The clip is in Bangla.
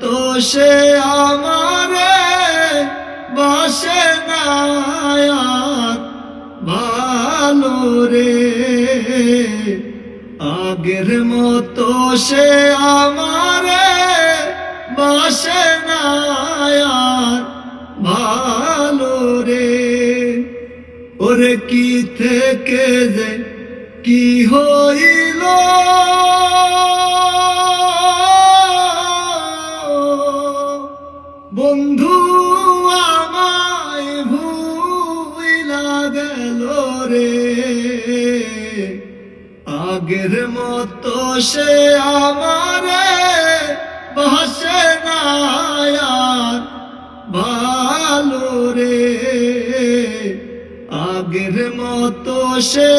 মতো সে আমারে বাসে না আর ভালো রে, আগের মতো সে আমারে বাসে না আর ভালো রে। ওরে কি থেকে যে কি হইল, বন্ধু আমায় ভুইলা গেল রে, আগের মতো সে আমারে বাসে না আর ভালো রে, আগের মতো সে